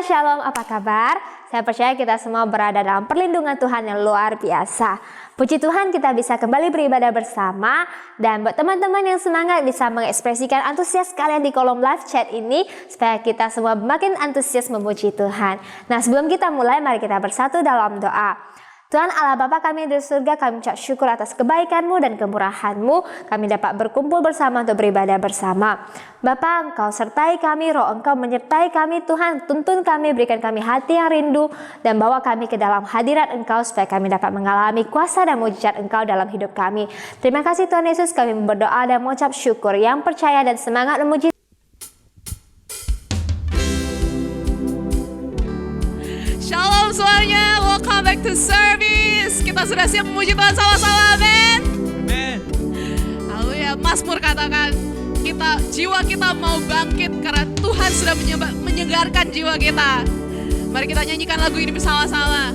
Shalom, apa kabar? Saya percaya kita semua berada dalam perlindungan Tuhan yang luar biasa. Puji Tuhan kita bisa kembali beribadah bersama. Dan buat teman-teman yang semangat bisa mengekspresikan antusias kalian di kolom live chat ini, supaya kita semua makin antusias memuji Tuhan. Nah, sebelum kita mulai, mari kita bersatu dalam doa. Tuhan Allah Bapa kami di surga, kami ucap syukur atas kebaikan-Mu dan kemurahan-Mu. Kami dapat berkumpul bersama untuk beribadah bersama. Bapa, Engkau sertai kami, Roh Engkau menyertai kami. Tuhan, tuntun kami, berikan kami hati yang rindu, dan bawa kami ke dalam hadirat Engkau, supaya kami dapat mengalami kuasa dan mujizat Engkau dalam hidup kami. Terima kasih Tuhan Yesus, kami berdoa dan mengucap syukur. Yang percaya dan semangat memuji. Shalom semuanya, welcome back to service. Kita sudah siap memuji Tuhan sama-sama, amin. Amin. Haleluya, Mazmur katakan, jiwa kita mau bangkit karena Tuhan sudah menyegarkan jiwa kita. Mari kita nyanyikan lagu ini bersama-sama.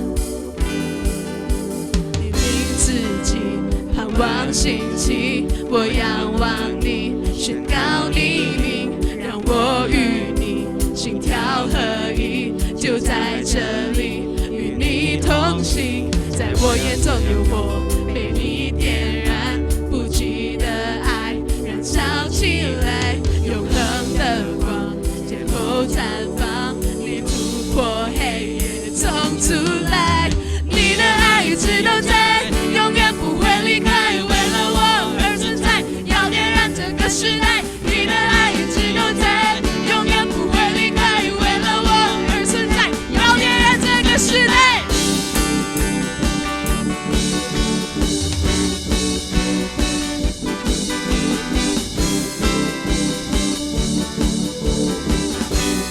你名自己盼望兴起，我仰望你，宣告你名，让我与你心跳合一，就在这里与你同行，在我眼中有火被你点燃，不羁的爱燃烧起来，永恒的光街头绽放，你突破黑夜冲出来，你的爱一直都在，永远不会离开，为了我而存在，要点燃这个时代，你的爱一直都在，永远不会离开，为了我而存在，要点燃这个时代。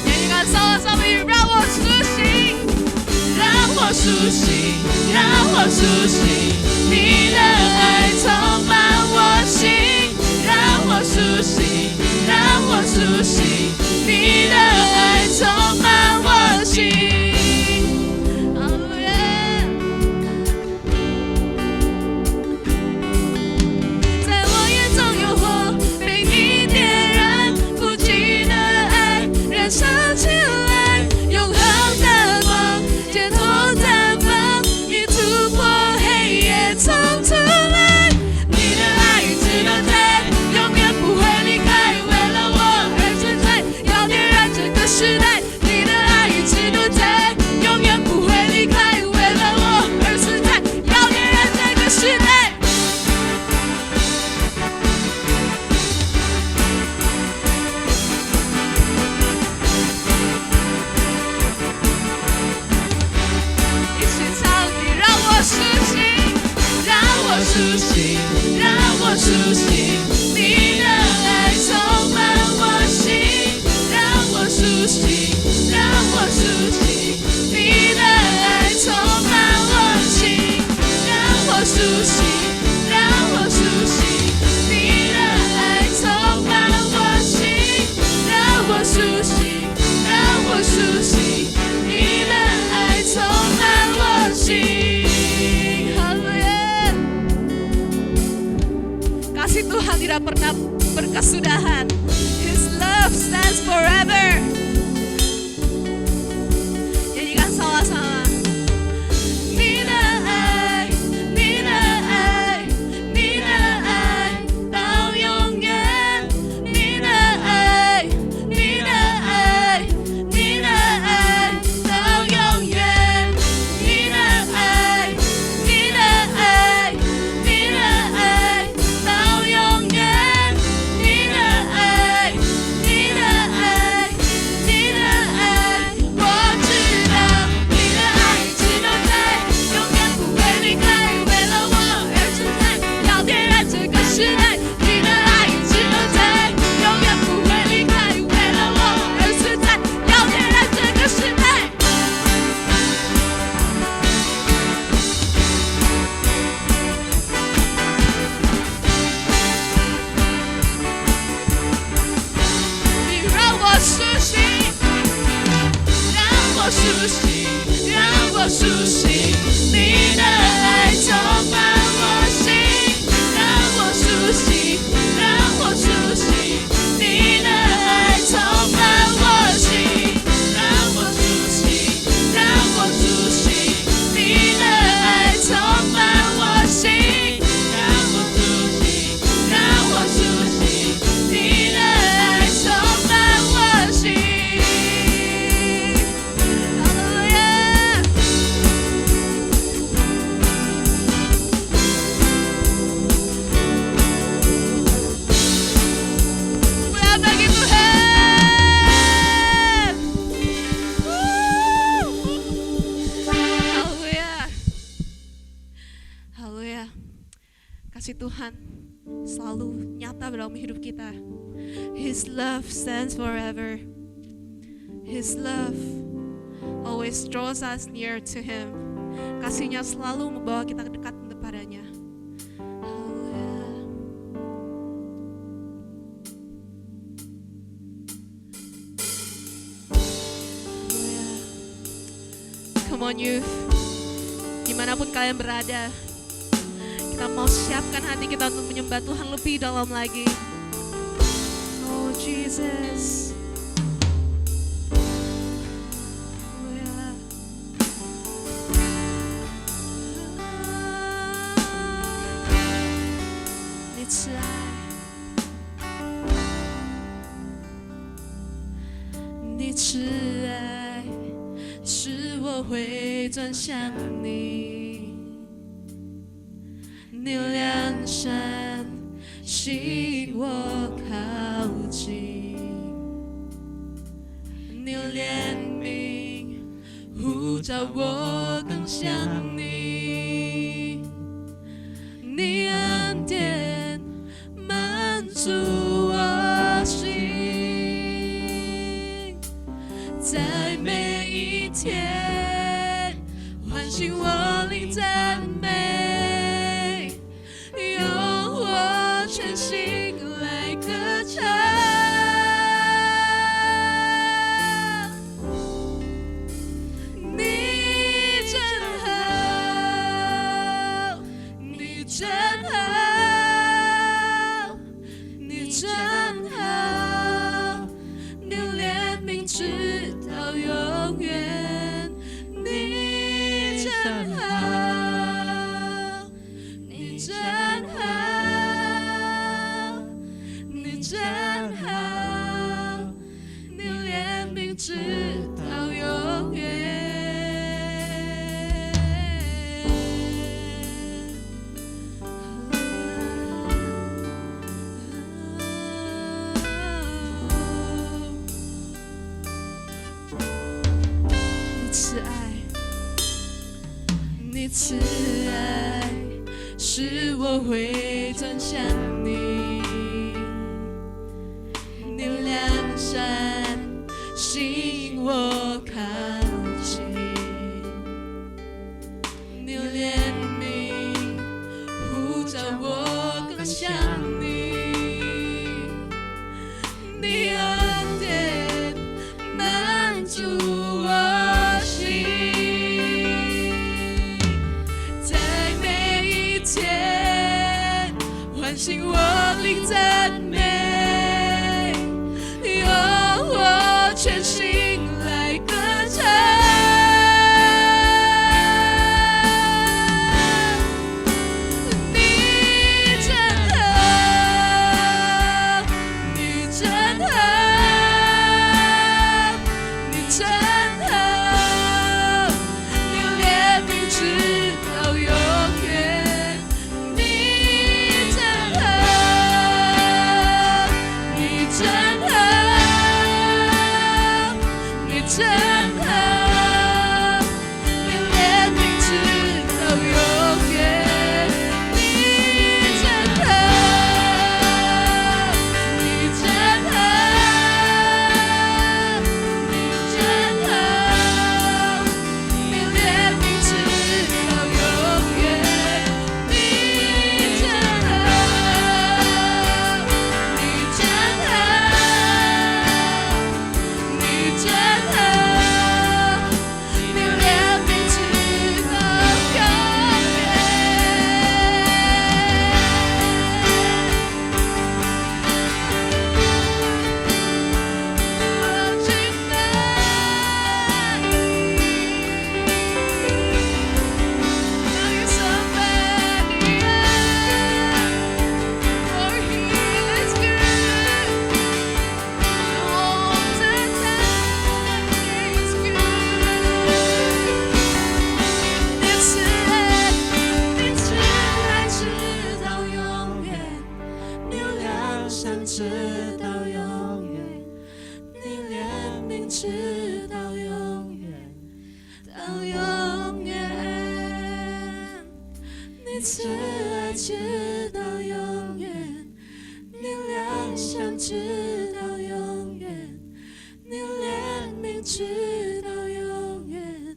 nyanyikan sama-sama，让我苏醒，让我苏醒，让我苏醒，你的爱充满我心，让我苏醒，让我苏醒，你的爱充满我心。哈利路亚。在我眼中有火被你点燃，不羁的爱燃烧起来，永恒的光街头绽放，你突破黑夜冲出来， Kasih Tuhan tidak pernah berkesudahan. His love stands forever. Nyanyikan sama-sama. Ni的爱，你的爱，你的爱到永远。你的爱，你的爱，你的爱到永远。你的爱，你的爱，你的爱到永远。你的爱，你的爱，你的爱，我知道你的爱一直都在，永远不会离开，为了我而存在，要点燃这个时代。你的爱一直都在，永远不会离开，为了我而存在，要点燃这个时代。你让我苏醒，让我苏醒，让我苏醒，你的爱充满我心，让我苏醒，让我苏醒，你的爱充满我心，让我苏醒，让我苏醒，你的爱充满我心，让我苏醒，让我苏醒，你的爱充满我心。哈利路亚！Berapa gitu Tuhan. Haleluya. Haleluya. Kasih Tuhan selalu nyata dalam hidup kita. His love stands forever. His love always draws us near to Him. Kasihnya selalu membawa kita dekat kepadanya. Haleluya. Haleluya. Come on youth, dimanapun kalian berada, kita mau siapkan hati kita untuk menyembah Tuhan lebih dalam lagi. Oh Jesus. Haleluya.你慈爱，你慈爱，使我会转向你。你良善吸我靠近，你怜悯呼召我更像你，你恩典满足我心，在每一天唤醒我灵赞美，用我全心来歌唱。你真好，你真好，你真好，你怜悯直到永远。你真好，你真好，你真好，你怜悯直到永远。你慈爱，你慈爱，使我会转向你。你良善吸引我靠近，你怜悯呼召我更像你，你恩典满足我心，在每一天唤心我灵赞美，用我全心来歌唱。你真好，你真好，你真好，你怜悯直到永远。你真好，你真好，你真好，你怜悯直到永远。你真好，你真好，你真好，你怜悯直到永远。你真好，你真好，你真好，你怜悯直到永直到永远，你怜悯直到永远，到永远，你慈爱直到永远，你良善直到永远，你怜悯直到永远，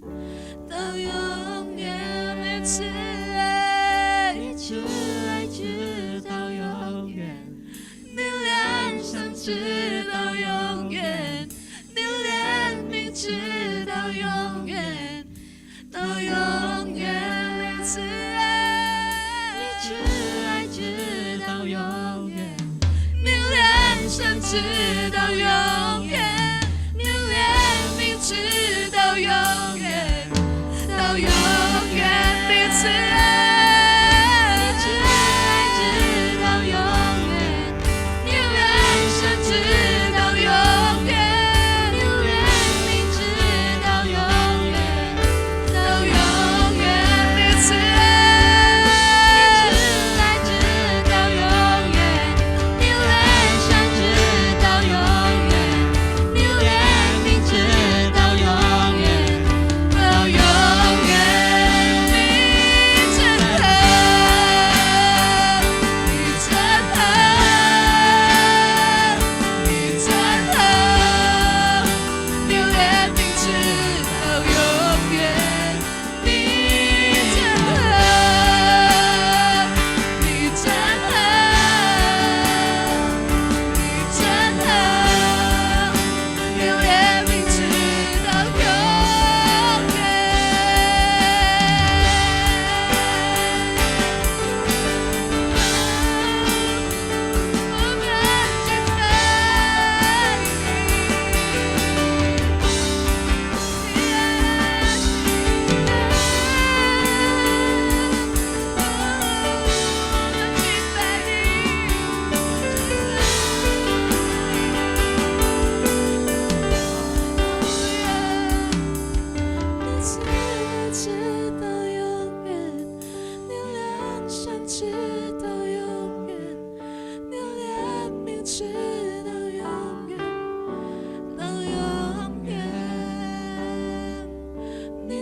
到永远，你慈爱直到永远。你良善直到永远，你怜悯直到永远，到永远，你慈爱直到永远，你良善直到永远，你怜悯直到永远，到永远，你慈爱。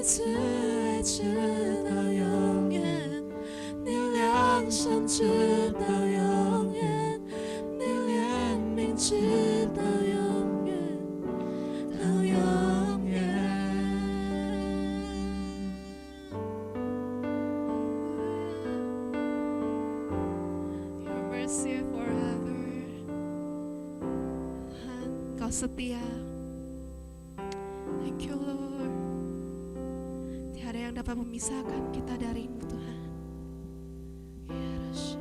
慈爱直到永远，你良善直到永远，你怜悯直到永远，到永远。Your mercy forever， Engkau setia. Thank you Lord. Tiada yang dapat memisahkan kita darimu Tuhan. Ya Rasul.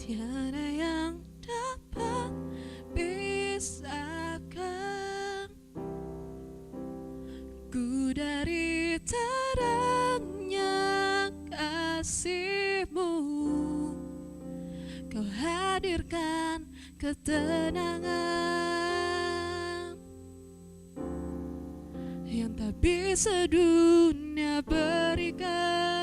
Tiada yang dapat pisahkan ku dari terangnya kasih-Mu. Kau hadirkan ketenangan yang tak bisa dunia berikan.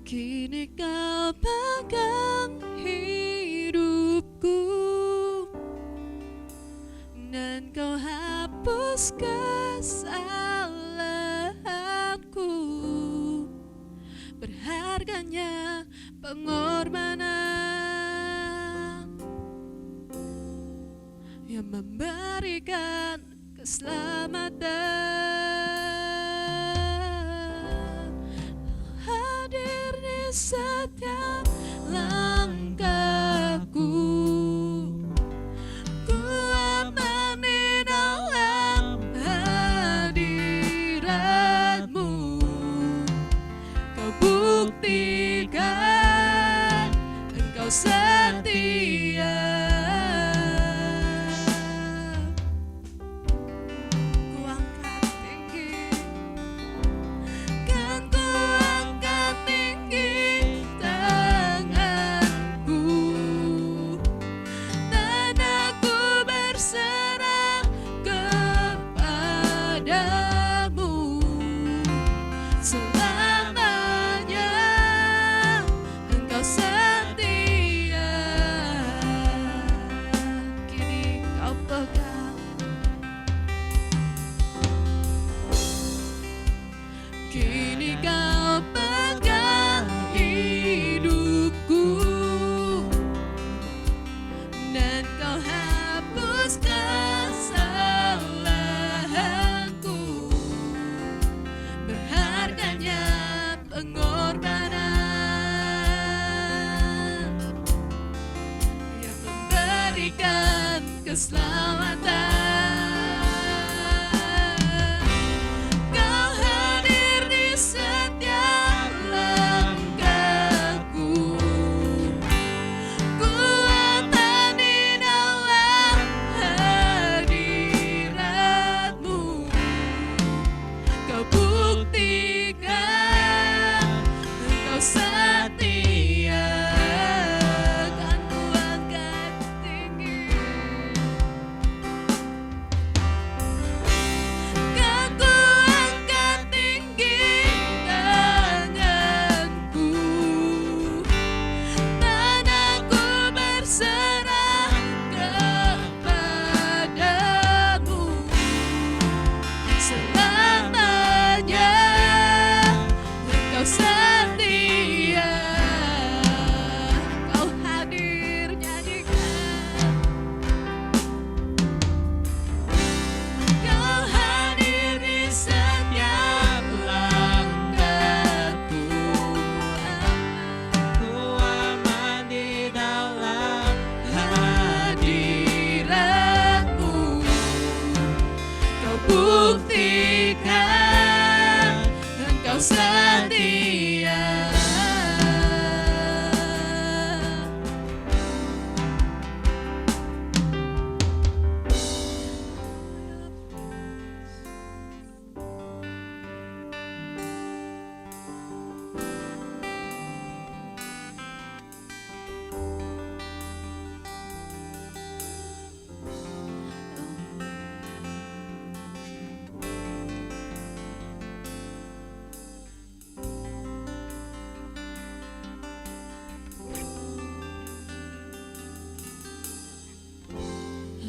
Kini Kau pegang hidupku dan Kau hapus kesalahanku. Berharganya pengorbanan yang memberikan keselamatan. Hadir di setiap langkahku, ku aman di dalam hadirat-Mu. Kau buktikan Engkau setia. Ku angkat tinggi, kan ku angkat tinggi tanganku, dan aku berserah kepadamu. Selamanya Engkau setia. Kini Kau pegang, kini Kau pegang hidupku dan Kau hapus kesalahanku. Berharganya pengorbanan yang memberikan keselamatan. Kau hadir di setiap langkahku, ku aman di dalam hadirat-Mu. Kau buktikan Engkau setia. Kan ku angkat tinggi, kan ku angkat tinggi tanganku, dan aku berserah kepadamu. Selamanya Engkau setia. Kau hadir, nyanyikan. Kau hadir di setiap langkahku, Ku aman di dalam hadirat-Mu. Kau buktikan Engkau setia.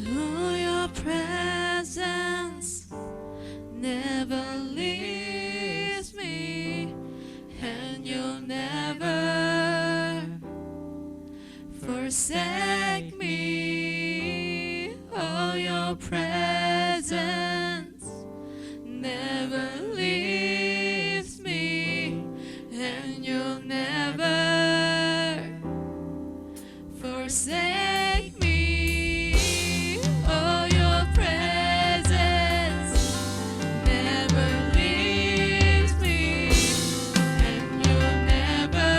Oh, your presence never leaves me, and you'll never forsake me. Oh, your presence never leaves me, and you'll never forsake me. Oh, your presence never leaves me, and you'll never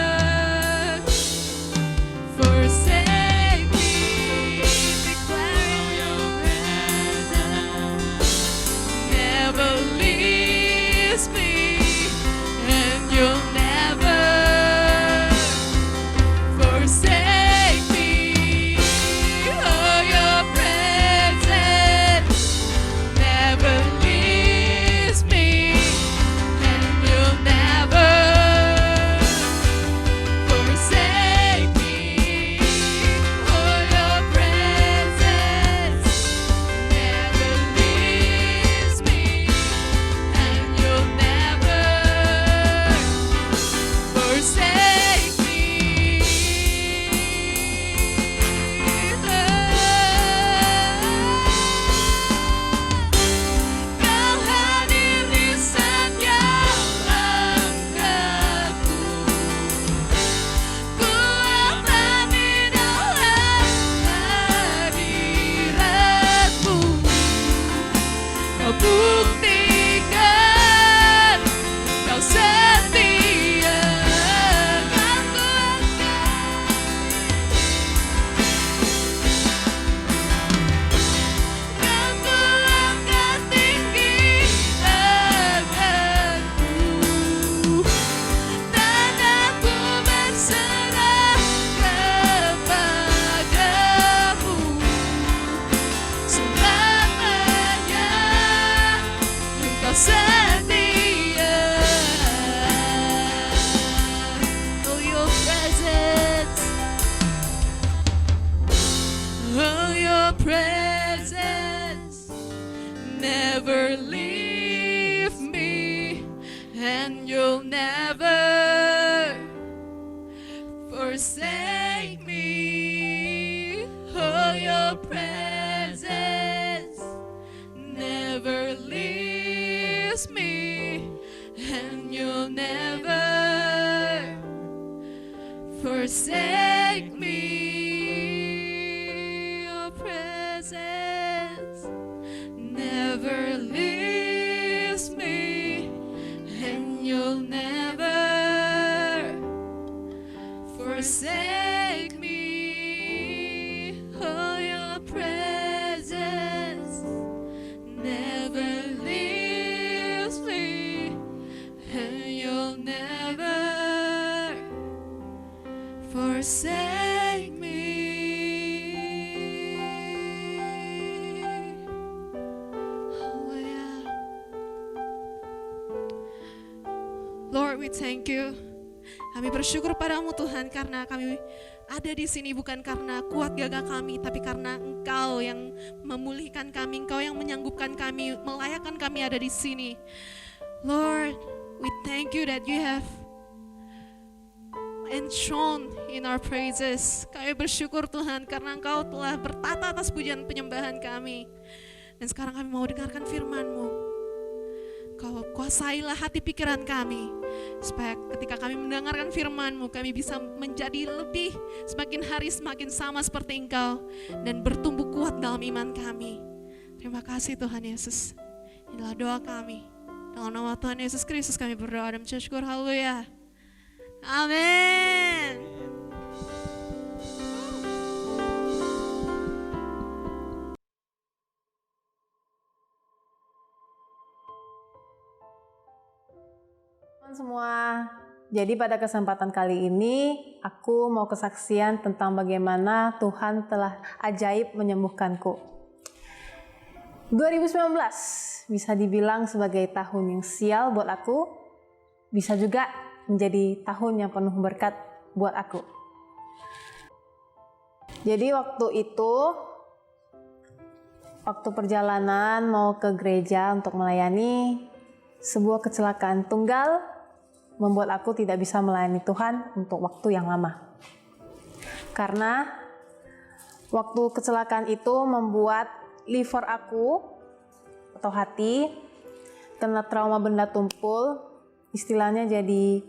and you'll never forsake me. Oh, your presence never leaves me, and you'll never forsake me. Your presence never leaves me, and you'll never forsake me. Oh, your presence never leaves me, and you'll never forsake me. Hallelujah. Lord, we thank you. Kami bersyukur padamu Tuhan, karena kami ada di sini bukan karena kuat gagah kami, tapi karena Engkau yang memulihkan kami, Engkau yang menyanggupkan kami, melayakkan kami ada di sini. Lord, we thank you that you have enthroned in our praises. Kami bersyukur Tuhan karena Engkau telah bertata atas pujian penyembahan kami. Dan sekarang kami mau dengarkan firman-Mu. Kau kuasailah hati pikiran kami, supaya ketika kami mendengarkan firman-Mu, kami bisa menjadi lebih, semakin hari semakin sama seperti Engkau, dan bertumbuh kuat dalam iman kami. Terima kasih Tuhan Yesus. Inilah doa kami. Dalam nama Tuhan Yesus Kristus kami berdoa dan bersyukur. Haleluya. Amin. Semua, jadi pada kesempatan kali ini aku mau kesaksian tentang bagaimana Tuhan telah ajaib menyembuhkanku. 2019 bisa dibilang sebagai tahun yang sial buat aku, bisa juga menjadi tahun yang penuh berkat buat aku. Jadi waktu perjalanan mau ke gereja untuk melayani, sebuah kecelakaan tunggal membuat aku tidak bisa melayani Tuhan untuk waktu yang lama. Karena waktu kecelakaan itu membuat liver aku atau hati kena trauma benda tumpul, istilahnya jadi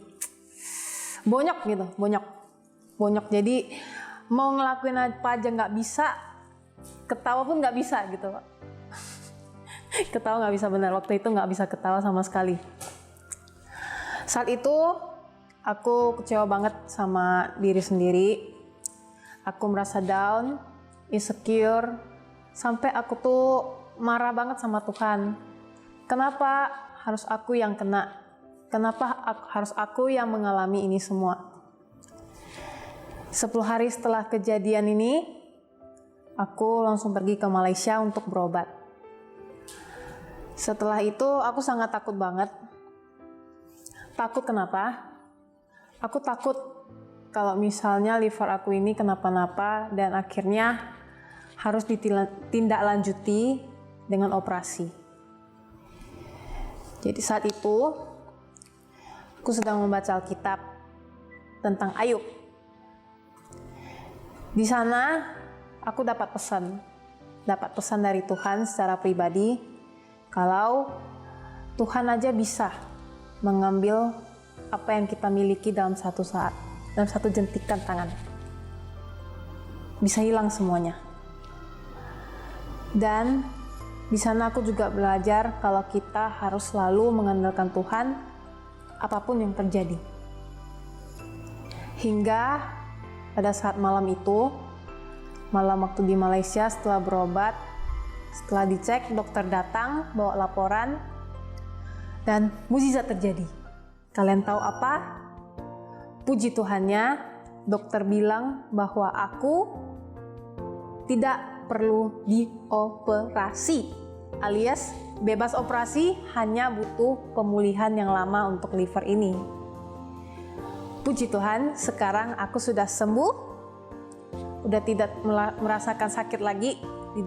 bonyok gitu, bonyok. Jadi mau ngelakuin apa aja nggak bisa, ketawa pun nggak bisa gitu, Pak. Ketawa nggak bisa, benar, waktu itu nggak bisa ketawa sama sekali. Saat itu aku kecewa banget sama diri sendiri. Aku merasa down, insecure, sampai aku tuh marah banget sama Tuhan. Kenapa harus aku yang kena? Kenapa harus aku yang mengalami ini semua? 10 hari setelah kejadian ini, aku langsung pergi ke Malaysia untuk berobat. Setelah itu aku sangat takut banget. Takut kenapa? Aku takut kalau misalnya liver aku ini kenapa-napa dan akhirnya harus ditindaklanjuti dengan operasi. Jadi saat itu aku sedang membaca Alkitab tentang Ayub. Di sana aku dapat pesan dari Tuhan secara pribadi, kalau Tuhan aja bisa mengambil apa yang kita miliki dalam satu saat, dalam satu jentikan tangan. Bisa hilang semuanya. Dan di sana aku juga belajar kalau kita harus selalu mengandalkan Tuhan apapun yang terjadi. Hingga pada saat malam waktu di Malaysia setelah berobat, setelah dicek, dokter datang bawa laporan dan mukjizat terjadi. Kalian tahu apa? Puji Tuhannya, dokter bilang bahwa aku tidak perlu dioperasi, alias bebas operasi, hanya butuh pemulihan yang lama untuk liver ini. Puji Tuhan, sekarang aku sudah sembuh, udah tidak merasakan sakit lagi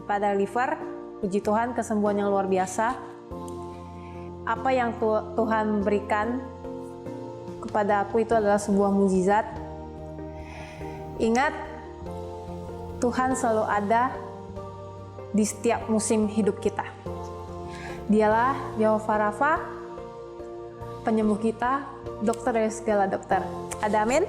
pada liver. Puji Tuhan, kesembuhan yang luar biasa. Apa yang Tuhan berikan kepada aku itu adalah sebuah mukjizat. Ingat, Tuhan selalu ada di setiap musim hidup kita. Dialah Jehovah Rafa, penyembuh kita, dokter dari segala dokter. Ada amin?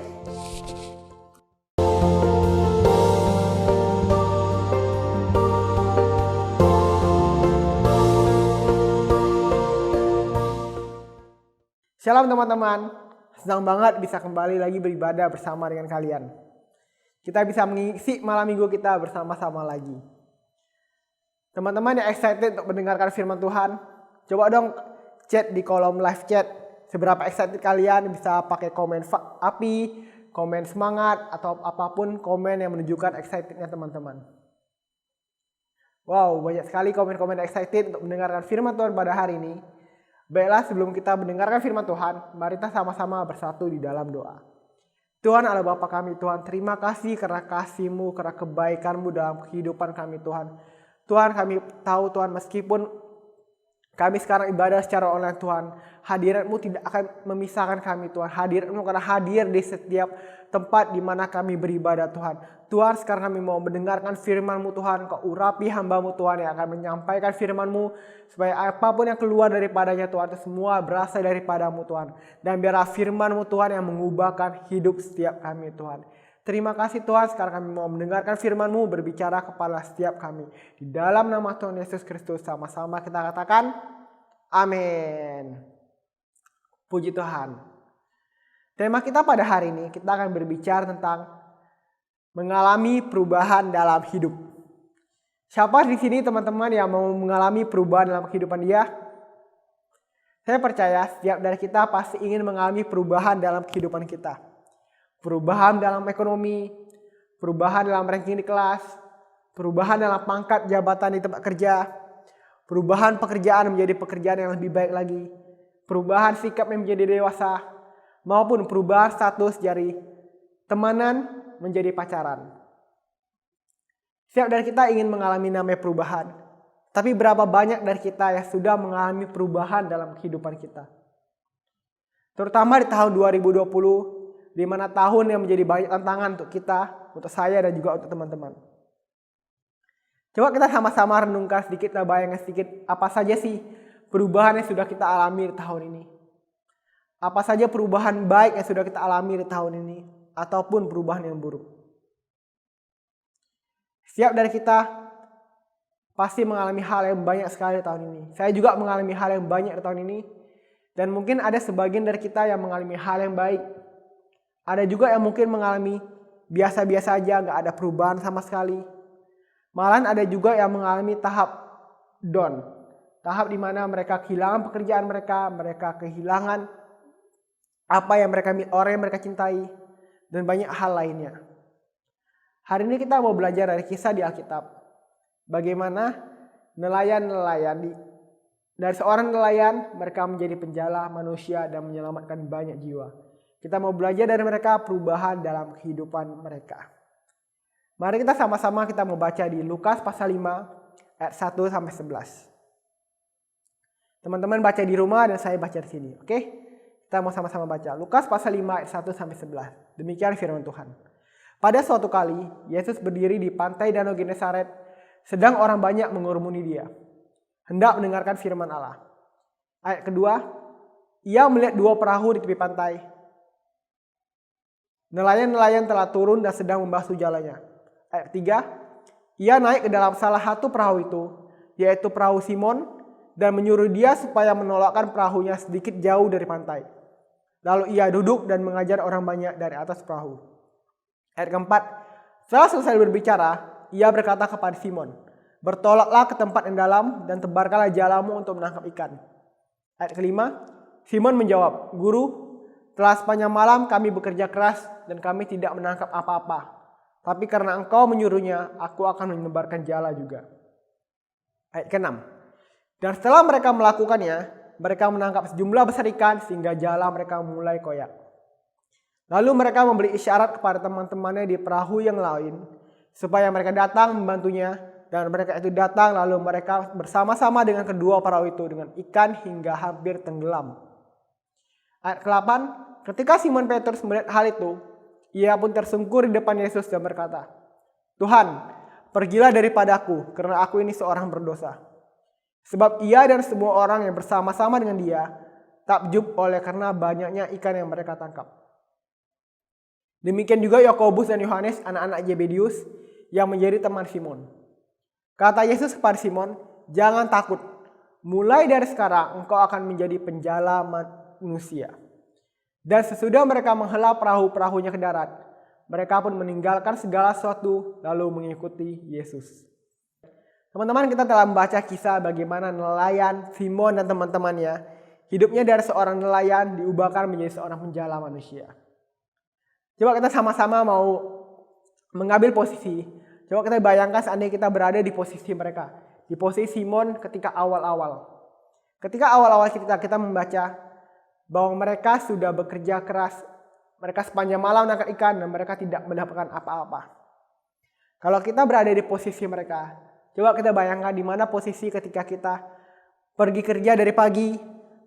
Shalom teman-teman, senang banget bisa kembali lagi beribadah bersama dengan kalian. Kita bisa mengisi malam minggu kita bersama-sama lagi. Teman-teman yang excited untuk mendengarkan firman Tuhan, coba dong chat di kolom live chat. Seberapa excited kalian, bisa pakai komen api, komen semangat, atau apapun komen yang menunjukkan excitednya teman-teman. Wow, banyak sekali komen-komen excited untuk mendengarkan firman Tuhan pada hari ini. Baiklah, sebelum kita mendengarkan firman Tuhan, mari kita sama-sama bersatu di dalam doa. Tuhan Allah Bapa kami, Tuhan, terima kasih karena kasih-Mu, karena kebaikan-Mu dalam kehidupan kami, Tuhan. Tuhan, kami tahu, Tuhan, meskipun kami sekarang ibadah secara online, Tuhan, hadirat-Mu tidak akan memisahkan kami, Tuhan. Hadirat-Mu karena hadir di setiap tempat di mana kami beribadah, Tuhan. Tuhan, sekarang kami mau mendengarkan firman-Mu, Tuhan. Kau urapi hamba-Mu, Tuhan, yang akan menyampaikan firman-Mu, supaya apapun yang keluar daripadanya, Tuhan, itu semua berasal daripada-Mu, Tuhan. Dan biarlah firman-Mu, Tuhan, yang mengubahkan hidup setiap kami, Tuhan. Terima kasih, Tuhan. Sekarang kami mau mendengarkan firman-Mu berbicara kepada setiap kami. Di dalam nama Tuhan Yesus Kristus, sama-sama kita katakan, amin. Puji Tuhan. Tema kita pada hari ini, kita akan berbicara tentang mengalami perubahan dalam hidup. Siapa di sini teman-teman yang mau mengalami perubahan dalam kehidupan dia? Saya percaya setiap dari kita pasti ingin mengalami perubahan dalam kehidupan kita. Perubahan dalam ekonomi, perubahan dalam ranking di kelas, perubahan dalam pangkat jabatan di tempat kerja, perubahan pekerjaan menjadi pekerjaan yang lebih baik lagi, perubahan sikap yang menjadi dewasa, maupun perubahan status dari temanan menjadi pacaran. Setiap dari kita ingin mengalami namanya perubahan. Tapi berapa banyak dari kita yang sudah mengalami perubahan dalam kehidupan kita? Terutama di tahun 2020, di mana tahun yang menjadi banyak tantangan untuk kita, untuk saya dan juga untuk teman-teman. Coba kita sama-sama renungkan sedikit, bayangkan sedikit apa saja sih perubahan yang sudah kita alami di tahun ini. Apa saja perubahan baik yang sudah kita alami di tahun ini, ataupun perubahan yang buruk. Setiap dari kita pasti mengalami hal yang banyak sekali di tahun ini. Saya juga mengalami hal yang banyak di tahun ini. Dan mungkin ada sebagian dari kita yang mengalami hal yang baik. Ada juga yang mungkin mengalami biasa-biasa aja, gak ada perubahan sama sekali. Malahan ada juga yang mengalami tahap down. Tahap di mana mereka kehilangan pekerjaan mereka kehilangan apa yang orang yang mereka cintai, dan banyak hal lainnya. Hari ini kita mau belajar dari kisah di Alkitab. Bagaimana nelayan-nelayan dari seorang nelayan mereka menjadi penjala manusia dan menyelamatkan banyak jiwa. Kita mau belajar dari mereka perubahan dalam kehidupan mereka. Mari kita sama-sama kita mau baca di Lukas pasal 5 ayat 1 sampai 11. Teman-teman baca di rumah dan saya baca di sini, oke? Kita mau sama-sama baca Lukas pasal 5 ayat 1 sampai 11. Demikian firman Tuhan. Pada suatu kali Yesus berdiri di pantai Danau Genesaret, sedang orang banyak mengurumuni dia, hendak mendengarkan firman Allah. Ayat kedua, ia melihat dua perahu di tepi pantai. Nelayan-nelayan telah turun dan sedang membasuh jalannya. Ayat 3, ia naik ke dalam salah satu perahu itu, yaitu perahu Simon, dan menyuruh dia supaya menolakkan perahunya sedikit jauh dari pantai. Lalu ia duduk dan mengajar orang banyak dari atas perahu. Ayat keempat, setelah selesai berbicara, ia berkata kepada Simon, bertolaklah ke tempat yang dalam dan tebarkanlah jalamu untuk menangkap ikan. Ayat kelima, Simon menjawab, Guru, telah sepanjang malam kami bekerja keras dan kami tidak menangkap apa-apa. Tapi karena engkau menyuruhnya, aku akan menebarkan jala juga. Ayat ke-6. Dan setelah mereka melakukannya, mereka menangkap sejumlah besar ikan sehingga jala mereka mulai koyak. Lalu mereka memberi isyarat kepada teman-temannya di perahu yang lain, supaya mereka datang membantunya, dan mereka itu datang lalu mereka bersama-sama dengan kedua perahu itu dengan ikan hingga hampir tenggelam. Ayat ke-8, ketika Simon Petrus melihat hal itu, ia pun tersungkur di depan Yesus dan berkata, "Tuhan, pergilah daripadaku, karena aku ini seorang berdosa." Sebab ia dan semua orang yang bersama-sama dengan dia takjub oleh karena banyaknya ikan yang mereka tangkap. Demikian juga Yakobus dan Yohanes, anak-anak Zebedius, yang menjadi teman Simon. Kata Yesus kepada Simon, "Jangan takut. Mulai dari sekarang engkau akan menjadi penjala manusia." Dan sesudah mereka menghela perahu-perahunya ke darat, mereka pun meninggalkan segala sesuatu lalu mengikuti Yesus. Teman-teman, kita telah membaca kisah bagaimana nelayan Simon dan teman-temannya hidupnya dari seorang nelayan diubahkan menjadi seorang penjala manusia. Coba kita sama-sama mau mengambil posisi. Coba kita bayangkan seandainya kita berada di posisi mereka. Di posisi Simon ketika awal-awal. Ketika awal-awal kita membaca bahwa mereka sudah bekerja keras. Mereka sepanjang malam menangkap ikan dan mereka tidak mendapatkan apa-apa. Kalau kita berada di posisi mereka, coba kita bayangkan di mana posisi ketika kita pergi kerja dari pagi,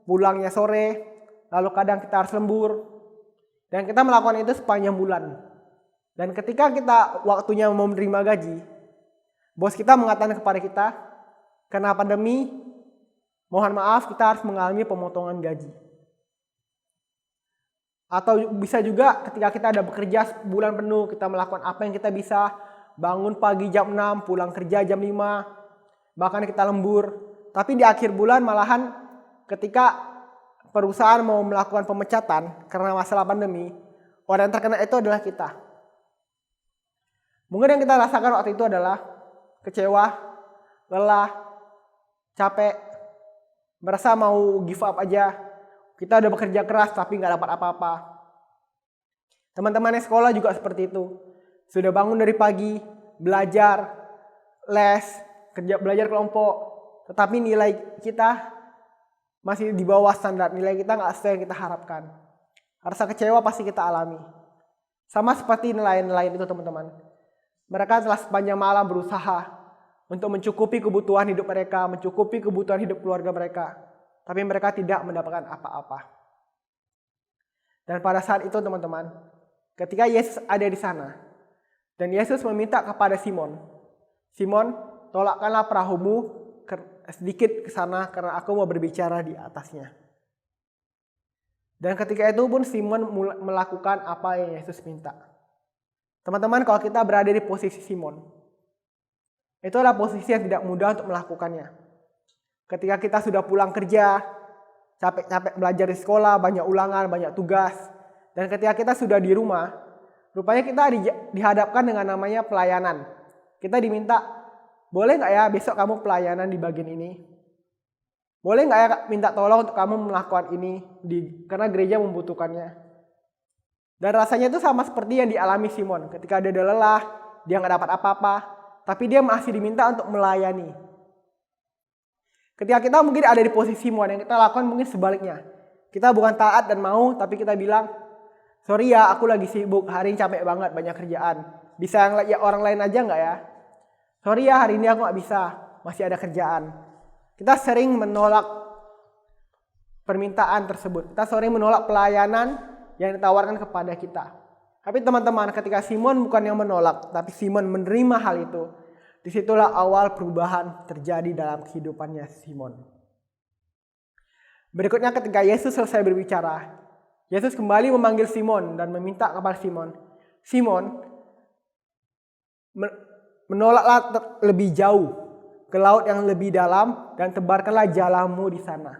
pulangnya sore, lalu kadang kita harus lembur. Dan kita melakukan itu sepanjang bulan. Dan ketika kita waktunya mau menerima gaji, bos kita mengatakan kepada kita, karena pandemi, mohon maaf kita harus mengalami pemotongan gaji. Atau bisa juga ketika kita ada bekerja bulan penuh, kita melakukan apa yang kita bisa, bangun pagi jam 6, pulang kerja jam 5, bahkan kita lembur. Tapi di akhir bulan malahan ketika perusahaan mau melakukan pemecatan karena masalah pandemi, orang yang terkena itu adalah kita. Mungkin yang kita rasakan waktu itu adalah kecewa, lelah, capek, merasa mau give up aja. Kita udah bekerja keras tapi nggak dapat apa-apa. Teman-teman yang sekolah juga seperti itu. Sudah bangun dari pagi, belajar, les, belajar kelompok, tetapi nilai kita masih di bawah standar, nilai kita nggak sesuai yang kita harapkan. Rasa kecewa pasti kita alami. Sama seperti nelayan-nelayan itu teman-teman. Mereka telah sepanjang malam berusaha untuk mencukupi kebutuhan hidup mereka, mencukupi kebutuhan hidup keluarga mereka. Tapi mereka tidak mendapatkan apa-apa. Dan pada saat itu teman-teman, ketika Yesus ada di sana, dan Yesus meminta kepada Simon, "Simon, tolakkanlah perahumu sedikit ke sana karena aku mau berbicara di atasnya." Dan ketika itu pun Simon melakukan apa yang Yesus minta. Teman-teman, kalau kita berada di posisi Simon, itu adalah posisi yang tidak mudah untuk melakukannya. Ketika kita sudah pulang kerja, capek-capek belajar di sekolah, banyak ulangan, banyak tugas. Dan ketika kita sudah di rumah, rupanya kita dihadapkan dengan namanya pelayanan. Kita diminta, "Boleh nggak ya besok kamu pelayanan di bagian ini? Boleh nggak ya minta tolong untuk kamu melakukan ini karena gereja membutuhkannya?" Dan rasanya itu sama seperti yang dialami Simon. Ketika dia udah lelah, dia nggak dapat apa-apa, tapi dia masih diminta untuk melayani. Ketika kita mungkin ada di posisi Simon, yang kita lakukan mungkin sebaliknya. Kita bukan taat dan mau, tapi kita bilang, "Sorry ya, aku lagi sibuk, hari ini capek banget, banyak kerjaan. Bisa yang orang lain aja nggak ya? Sorry ya, hari ini aku nggak bisa, masih ada kerjaan." Kita sering menolak permintaan tersebut. Kita sering menolak pelayanan yang ditawarkan kepada kita. Tapi teman-teman, ketika Simon bukan yang menolak, tapi Simon menerima hal itu, disitulah awal perubahan terjadi dalam kehidupannya Simon. Berikutnya ketika Yesus selesai berbicara, Yesus kembali memanggil Simon dan meminta kepada Simon, "Simon, menolaklah lebih jauh ke laut yang lebih dalam dan tebarkanlah jalamu di sana."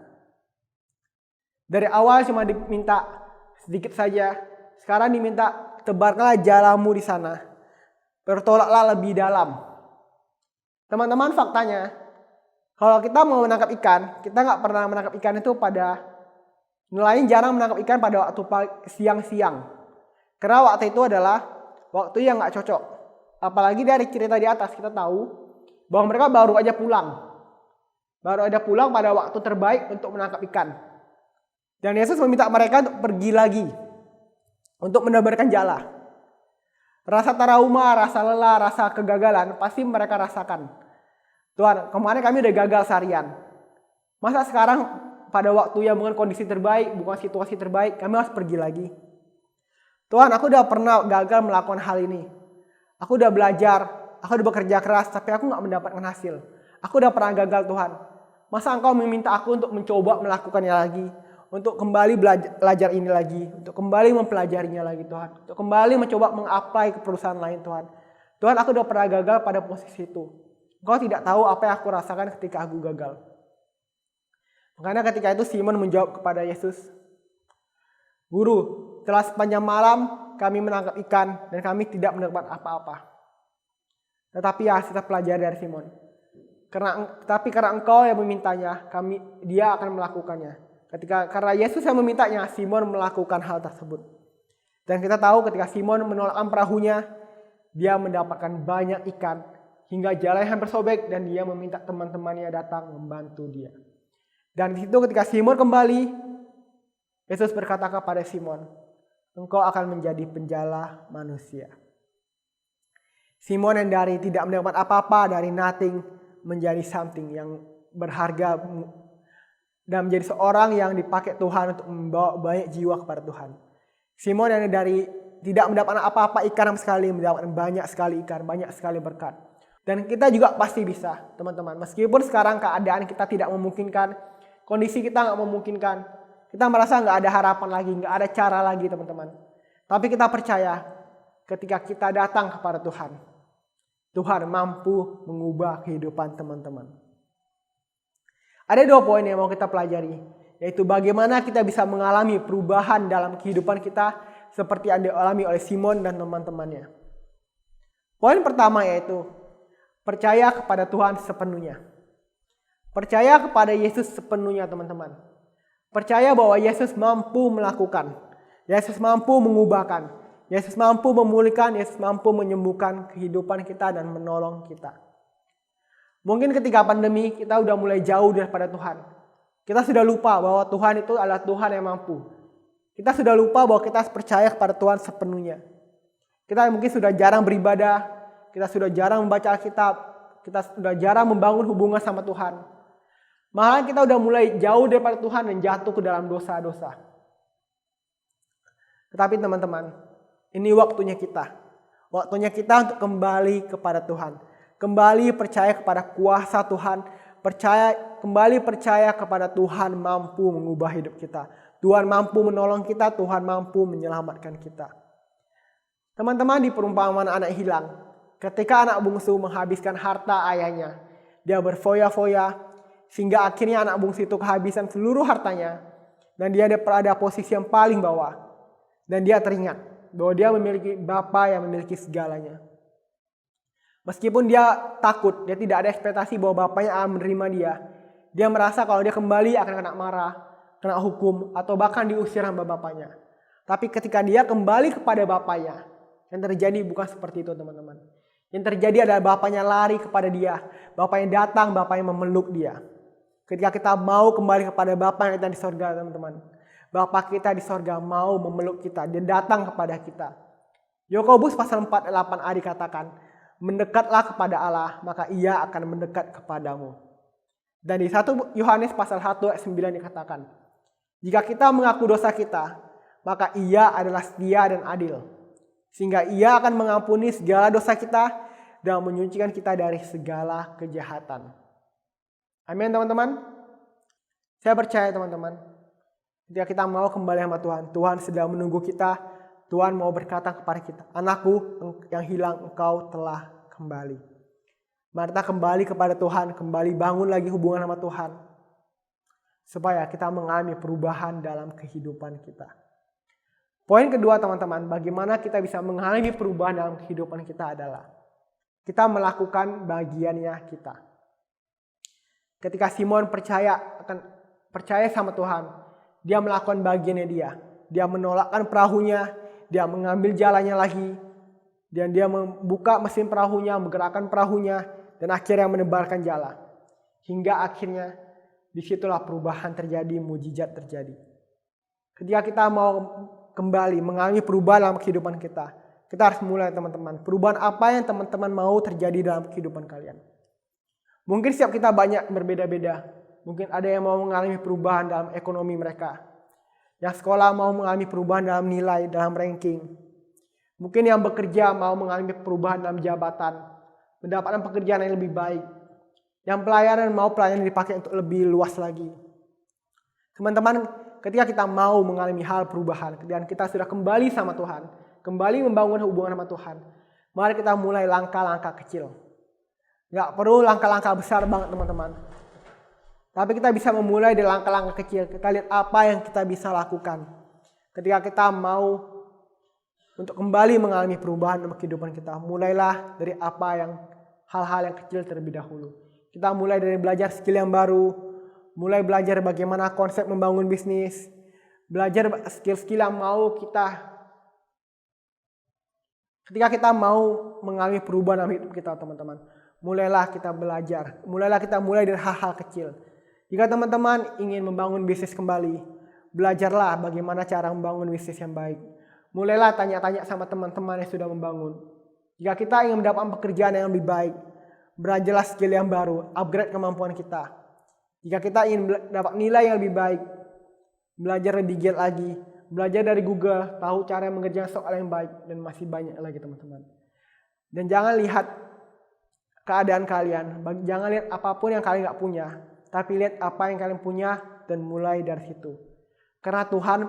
Dari awal cuma diminta sedikit saja, sekarang diminta tebarkanlah jalamu di sana. Bertolaklah lebih dalam. Teman-teman, faktanya, kalau kita mau menangkap ikan, kita nggak pernah menangkap ikan itu pada, nelayan jarang menangkap ikan pada waktu siang-siang. Karena waktu itu adalah waktu yang nggak cocok. Apalagi dari cerita di atas kita tahu bahwa mereka baru aja pulang. Baru aja pulang pada waktu terbaik untuk menangkap ikan. Dan Yesus meminta mereka untuk pergi lagi, untuk menebarkan jala. Rasa trauma, rasa lelah, rasa kegagalan pasti mereka rasakan. "Tuhan, kemarin kami udah gagal seharian. Masa sekarang pada waktu yang bukan kondisi terbaik, bukan situasi terbaik, kami harus pergi lagi. Tuhan, aku udah pernah gagal melakukan hal ini. Aku udah belajar, aku udah bekerja keras, tapi aku gak mendapatkan hasil. Aku udah pernah gagal Tuhan. Masa Engkau meminta aku untuk mencoba melakukannya lagi, untuk kembali belajar ini lagi, untuk kembali mempelajarinya lagi Tuhan, untuk kembali mencoba mengapply ke perusahaan lain Tuhan. Tuhan, aku udah pernah gagal pada posisi itu. Engkau tidak tahu apa yang aku rasakan ketika aku gagal. Makanya ketika itu Simon menjawab kepada Yesus, Guru, setelah sepanjang malam kami menangkap ikan dan kami tidak mendapat apa-apa. Tetapi ya kita pelajari dari Simon. Karena Engkau yang memintanya, dia akan melakukannya. Karena Yesus yang memintanya, Simon melakukan hal tersebut. Dan kita tahu ketika Simon menolakkan perahunya, dia mendapatkan banyak ikan hingga jalannya hampir sobek dan dia meminta teman-temannya datang membantu dia. Dan di situ ketika Simon kembali, Yesus berkata kepada Simon, engkau akan menjadi penjala manusia. Simon yang dari tidak mendapat apa-apa, dari nothing menjadi something yang berharga dan menjadi seorang yang dipakai Tuhan untuk membawa banyak jiwa kepada Tuhan. Simon yang dari tidak mendapatkan apa-apa ikan sama sekali, mendapatkan banyak sekali ikan, banyak sekali berkat. Dan kita juga pasti bisa, teman-teman. Meskipun sekarang keadaan kita tidak memungkinkan, kondisi kita nggak memungkinkan, kita merasa nggak ada harapan lagi, nggak ada cara lagi, teman-teman. Tapi kita percaya ketika kita datang kepada Tuhan, Tuhan mampu mengubah kehidupan teman-teman. Ada 2 poin yang mau kita pelajari, yaitu bagaimana kita bisa mengalami perubahan dalam kehidupan kita seperti yang dialami oleh Simon dan teman-temannya. Poin pertama yaitu percaya kepada Tuhan sepenuhnya. Percaya kepada Yesus sepenuhnya, teman-teman. Percaya bahwa Yesus mampu melakukan, Yesus mampu mengubahkan, Yesus mampu memulihkan, Yesus mampu menyembuhkan kehidupan kita dan menolong kita. Mungkin ketika pandemi kita udah mulai jauh daripada Tuhan. Kita sudah lupa bahwa Tuhan itu adalah Tuhan yang mampu. Kita sudah lupa bahwa kita harus percaya kepada Tuhan sepenuhnya. Kita mungkin sudah jarang beribadah, kita sudah jarang membaca Alkitab, kita sudah jarang membangun hubungan sama Tuhan. Malah kita udah mulai jauh daripada Tuhan dan jatuh ke dalam dosa-dosa. Tetapi teman-teman, ini waktunya kita. Waktunya kita untuk kembali kepada Tuhan. Kembali percaya kepada kuasa Tuhan. Kembali percaya kepada Tuhan mampu mengubah hidup kita. Tuhan mampu menolong kita, Tuhan mampu menyelamatkan kita. Teman-teman, di perumpamaan anak hilang, ketika anak bungsu menghabiskan harta ayahnya, dia berfoya-foya, sehingga akhirnya anak bungsu itu kehabisan seluruh hartanya, dan dia ada pada posisi yang paling bawah. Dan dia teringat bahwa dia memiliki bapa yang memiliki segalanya. Meskipun dia takut, dia tidak ada ekspektasi bahwa bapaknya akan menerima dia. Dia merasa kalau dia kembali akan kena marah, kena hukum, atau bahkan diusir sama bapaknya. Tapi ketika dia kembali kepada bapaknya, yang terjadi bukan seperti itu, teman-teman. Yang terjadi adalah bapaknya lari kepada dia. Bapaknya datang, bapaknya memeluk dia. Ketika kita mau kembali kepada Bapa yang ada di sorga, teman-teman. Bapa kita di sorga mau memeluk kita. Dia datang kepada kita. Yakobus pasal 4:8a dikatakan, mendekatlah kepada Allah, maka ia akan mendekat kepadamu. Dan di 1 Yohanes pasal 1:9 dikatakan, jika kita mengaku dosa kita, maka ia adalah setia dan adil. Sehingga ia akan mengampuni segala dosa kita dan menyucikan kita dari segala kejahatan. Amin, teman-teman. Saya percaya, teman-teman, ketika kita mau kembali sama Tuhan, Tuhan sedang menunggu kita. Tuhan mau berkata kepada kita, anakku yang hilang engkau telah kembali. Mari kita kembali kepada Tuhan, kembali bangun lagi hubungan sama Tuhan. Supaya kita mengalami perubahan dalam kehidupan kita. Poin kedua, teman-teman, bagaimana kita bisa mengalami perubahan dalam kehidupan kita adalah kita melakukan bagiannya kita. Ketika Simon percaya sama Tuhan, dia melakukan bagiannya dia. Dia menolakkan perahunya, dia mengambil jalannya lagi, dan dia membuka mesin perahunya, menggerakkan perahunya, dan akhirnya menebarkan jala. Hingga akhirnya disitulah perubahan terjadi, mujizat terjadi. Ketika kita mau kembali mengalami perubahan dalam kehidupan kita harus mulai, teman-teman. Perubahan apa yang teman-teman mau terjadi dalam kehidupan kalian? Mungkin setiap kita banyak berbeda-beda. Mungkin ada yang mau mengalami perubahan dalam ekonomi mereka. Yang sekolah mau mengalami perubahan dalam nilai, dalam ranking. Mungkin yang bekerja mau mengalami perubahan dalam jabatan, mendapatkan pekerjaan yang lebih baik. Yang pelayanan mau pelayanan dipakai untuk lebih luas lagi. Teman-teman, ketika kita mau mengalami hal perubahan, dan kita sudah kembali sama Tuhan, kembali membangun hubungan sama Tuhan, mari kita mulai langkah-langkah kecil. Gak perlu langkah-langkah besar banget teman-teman. Tapi kita bisa memulai dari langkah-langkah kecil. Kita lihat apa yang kita bisa lakukan. Ketika kita mau untuk kembali mengalami perubahan dalam kehidupan kita, mulailah dari apa yang hal-hal yang kecil terlebih dahulu. Kita mulai dari belajar skill yang baru, mulai belajar bagaimana konsep membangun bisnis, belajar skill-skill yang mau kita. Ketika kita mau mengalami perubahan dalam hidup kita teman-teman, mulailah kita belajar, mulai dari hal-hal kecil. Jika teman-teman ingin membangun bisnis kembali, belajarlah bagaimana cara membangun bisnis yang baik. Mulailah tanya-tanya sama teman-teman yang sudah membangun. Jika kita ingin mendapatkan pekerjaan yang lebih baik, belajarlah skill yang baru, upgrade kemampuan kita. Jika kita ingin dapat nilai yang lebih baik, belajar lebih giat lagi, belajar dari Google, tahu cara mengerjakan soal yang baik, dan masih banyak lagi teman-teman. Dan jangan lihat keadaan kalian, jangan lihat apapun yang kalian gak punya, tapi lihat apa yang kalian punya dan mulai dari situ. Karena Tuhan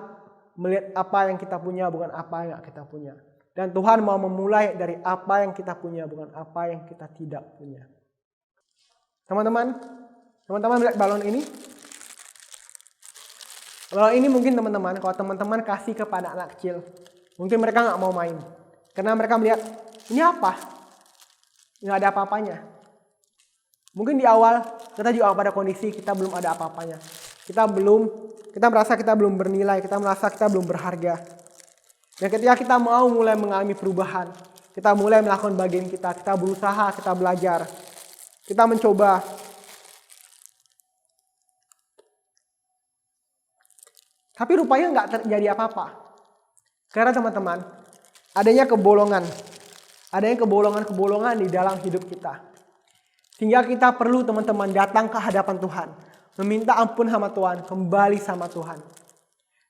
melihat apa yang kita punya, bukan apa yang gak kita punya. Dan Tuhan mau memulai dari apa yang kita punya, bukan apa yang kita tidak punya. Teman-teman lihat balon ini. Balon ini mungkin teman-teman, kalau teman-teman kasih kepada anak kecil, mungkin mereka gak mau main. Karena mereka melihat, ini apa? Nggak ada apa-apanya. Mungkin di awal kita juga pada kondisi kita belum ada apa-apanya. Kita merasa kita belum bernilai, kita merasa kita belum berharga. Dan ketika kita mau mulai mengalami perubahan, kita mulai melakukan bagian kita berusaha, kita belajar, kita mencoba. Tapi rupanya nggak terjadi apa-apa. Karena teman-teman, adanya kebolongan-kebolongan di dalam hidup kita. Sehingga kita perlu teman-teman datang ke hadapan Tuhan. Meminta ampun sama Tuhan, kembali sama Tuhan.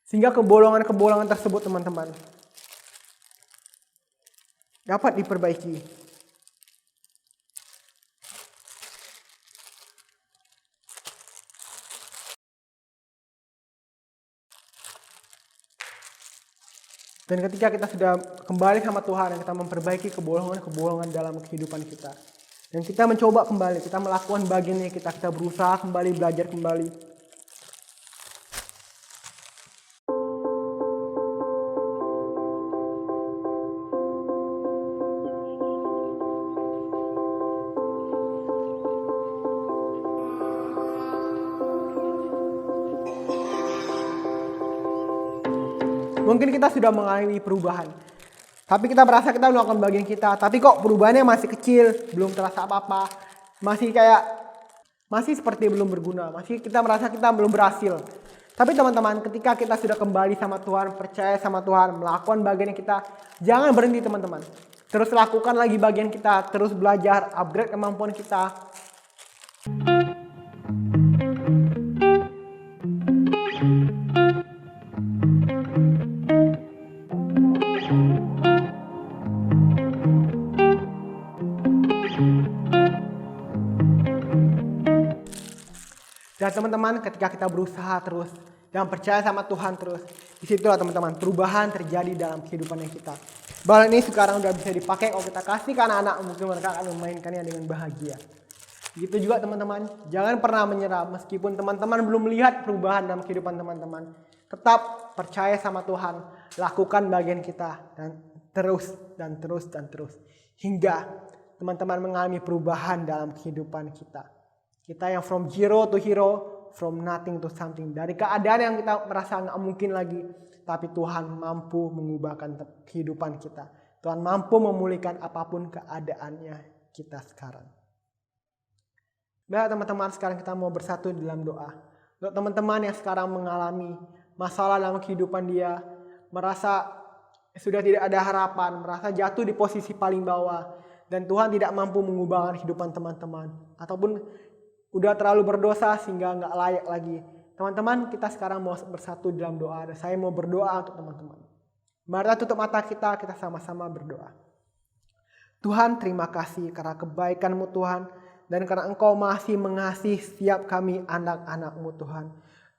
Sehingga kebolongan-kebolongan tersebut teman-teman dapat diperbaiki. Dan ketika kita sudah kembali sama Tuhan, kita memperbaiki kebolongan-kebolongan dalam kehidupan kita. Dan kita mencoba kembali, kita melakukan bagiannya kita berusaha kembali, belajar kembali. Mungkin kita sudah mengalami perubahan, tapi kita merasa kita melakukan bagian kita, tapi kok perubahannya masih kecil, belum terasa apa-apa, masih seperti belum berguna, masih kita merasa kita belum berhasil. Tapi teman-teman, ketika kita sudah kembali sama Tuhan, percaya sama Tuhan, melakukan bagian kita, jangan berhenti teman-teman. Terus lakukan lagi bagian kita, terus belajar, upgrade kemampuan kita. Dan teman-teman, ketika kita berusaha terus dan percaya sama Tuhan terus, disitulah teman-teman perubahan terjadi dalam kehidupan kita. Balon ini sekarang udah bisa dipakai kalau kita kasih ke anak-anak, mungkin mereka akan memainkannya dengan bahagia. Begitu juga teman-teman, jangan pernah menyerah meskipun teman-teman belum melihat perubahan dalam kehidupan teman-teman. Tetap percaya sama Tuhan, lakukan bagian kita dan terus hingga teman-teman mengalami perubahan dalam kehidupan kita. Kita yang from zero to hero, from nothing to something. Dari keadaan yang kita merasa nggak mungkin lagi, tapi Tuhan mampu mengubahkan kehidupan kita. Tuhan mampu memulihkan apapun keadaannya kita sekarang. Baik teman-teman, sekarang kita mau bersatu dalam doa. Untuk teman-teman yang sekarang mengalami masalah dalam kehidupan dia, merasa sudah tidak ada harapan, merasa jatuh di posisi paling bawah, dan Tuhan tidak mampu mengubahkan kehidupan teman-teman, ataupun udah terlalu berdosa sehingga nggak layak lagi. Teman-teman, kita sekarang mau bersatu dalam doa dan saya mau berdoa untuk teman-teman. Mari kita tutup mata kita sama-sama berdoa. Tuhan, terima kasih karena kebaikan-Mu Tuhan dan karena Engkau masih mengasihi setiap kami anak-anak-Mu Tuhan.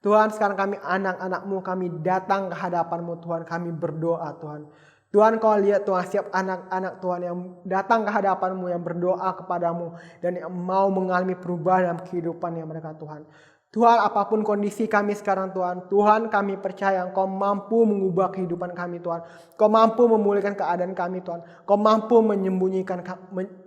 Tuhan, sekarang kami anak-anak-Mu, kami datang ke hadapan-Mu Tuhan, kami berdoa Tuhan. Tuhan, Kau lihat Tuhan setiap anak-anak Tuhan yang datang ke hadapan-Mu, yang berdoa kepadamu dan yang mau mengalami perubahan dalam kehidupannya mereka Tuhan. Tuhan, apapun kondisi kami sekarang Tuhan, Tuhan kami percaya Engkau mampu mengubah kehidupan kami Tuhan. Engkau mampu memulihkan keadaan kami Tuhan. Engkau mampu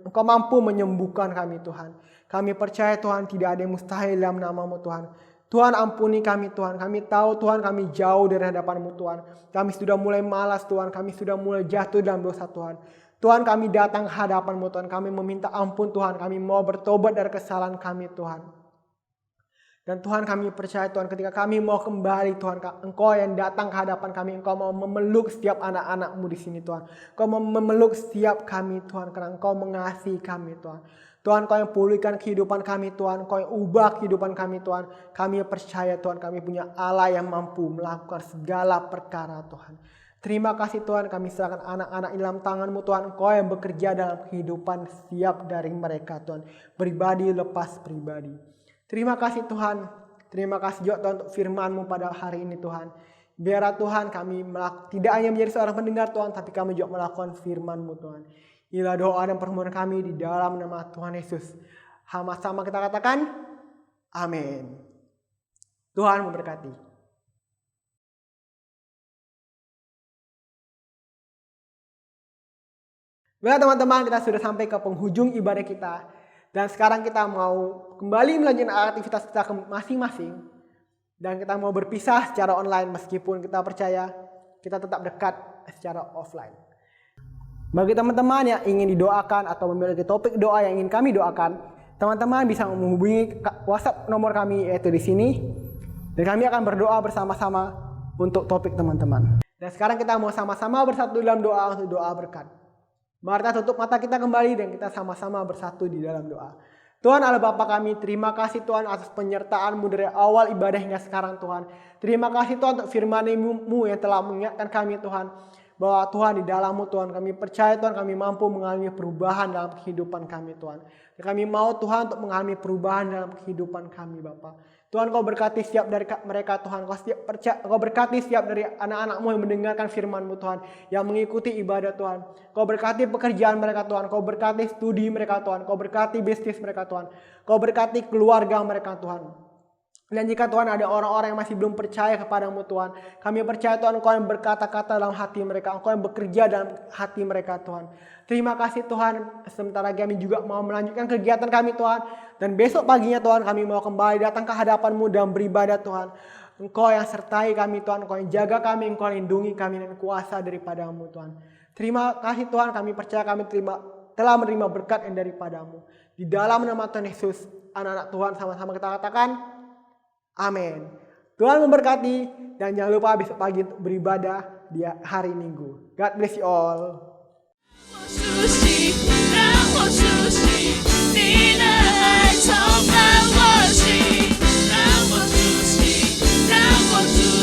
Engkau mampu menyembuhkan kami Tuhan. Kami percaya Tuhan tidak ada yang mustahil dalam nama-Mu Tuhan. Tuhan, ampuni kami Tuhan. Kami tahu Tuhan kami jauh dari hadapan-Mu Tuhan. Kami sudah mulai malas Tuhan. Kami sudah mulai jatuh dalam dosa Tuhan. Tuhan, kami datang ke hadapan-Mu Tuhan. Kami meminta ampun Tuhan. Kami mau bertobat dari kesalahan kami Tuhan. Dan Tuhan, kami percaya Tuhan ketika kami mau kembali Tuhan, Engkau yang datang ke hadapan kami, Engkau mau memeluk setiap anak-anak-Mu di sini Tuhan. Engkau mau memeluk setiap kami Tuhan karena Engkau mengasihi kami Tuhan. Tuhan, Engkau yang pulihkan kehidupan kami Tuhan, Engkau yang ubah kehidupan kami Tuhan. Kami percaya Tuhan, kami punya Allah yang mampu melakukan segala perkara Tuhan. Terima kasih Tuhan, kami serahkan anak-anak dalam tangan-Mu Tuhan. Engkau yang bekerja dalam kehidupan setiap dari mereka Tuhan. Pribadi lepas pribadi. Terima kasih Tuhan. Terima kasih juga Tuhan untuk firman-Mu pada hari ini Tuhan. Biarlah Tuhan kami tidak hanya menjadi seorang pendengar Tuhan, tapi kami juga melakukan firman-Mu Tuhan. Inilah doa dan permohonan kami di dalam nama Tuhan Yesus. Sama-sama kita katakan, amin. Tuhan memberkati. Baiklah teman-teman, kita sudah sampai ke penghujung ibadah kita. Dan sekarang kita mau kembali melanjutkan aktivitas kita masing-masing. Dan kita mau berpisah secara online meskipun kita percaya kita tetap dekat secara offline. Bagi teman-teman yang ingin didoakan atau memiliki topik doa yang ingin kami doakan, teman-teman bisa menghubungi WhatsApp nomor kami yaitu di sini. Dan kami akan berdoa bersama-sama untuk topik teman-teman. Dan sekarang kita mau sama-sama bersatu dalam doa untuk doa berkat. Mari kita tutup mata kita kembali dan kita sama-sama bersatu di dalam doa. Tuhan Allah Bapa kami, terima kasih Tuhan atas penyertaan-Mu dari awal ibadah hingga sekarang Tuhan. Terima kasih Tuhan untuk firman-Mu yang telah mengingatkan kami Tuhan. Bahwa Tuhan di dalam-Mu Tuhan kami percaya Tuhan kami mampu mengalami perubahan dalam kehidupan kami Tuhan. Dan kami mau Tuhan untuk mengalami perubahan dalam kehidupan kami Bapa. Tuhan Kau berkati setiap dari mereka Tuhan. Kau berkati setiap dari anak-anak-Mu yang mendengarkan firman-Mu Tuhan. Yang mengikuti ibadah Tuhan. Kau berkati pekerjaan mereka Tuhan. Kau berkati studi mereka Tuhan. Kau berkati bisnis mereka Tuhan. Kau berkati keluarga mereka Tuhan. Dan jika Tuhan ada orang-orang yang masih belum percaya kepada-Mu Tuhan. Kami percaya Tuhan Engkau yang berkata-kata dalam hati mereka. Engkau yang bekerja dalam hati mereka Tuhan. Terima kasih Tuhan. Sementara kami juga mau melanjutkan kegiatan kami Tuhan. Dan besok paginya Tuhan kami mau kembali datang ke hadapan-Mu dan beribadah Tuhan. Engkau yang sertai kami Tuhan. Engkau yang jaga kami. Engkau yang lindungi kami dengan kuasa daripada-Mu Tuhan. Terima kasih Tuhan. Kami percaya kami telah menerima berkat yang daripada-Mu. Di dalam nama Tuhan Yesus. Anak-anak Tuhan sama-sama kita katakan. Amin. Tuhan memberkati. Dan jangan lupa besok pagi untuk beribadah di hari Minggu. God bless you all. 熟悉，让我熟悉你的爱充满我心，让我熟悉，让我熟悉。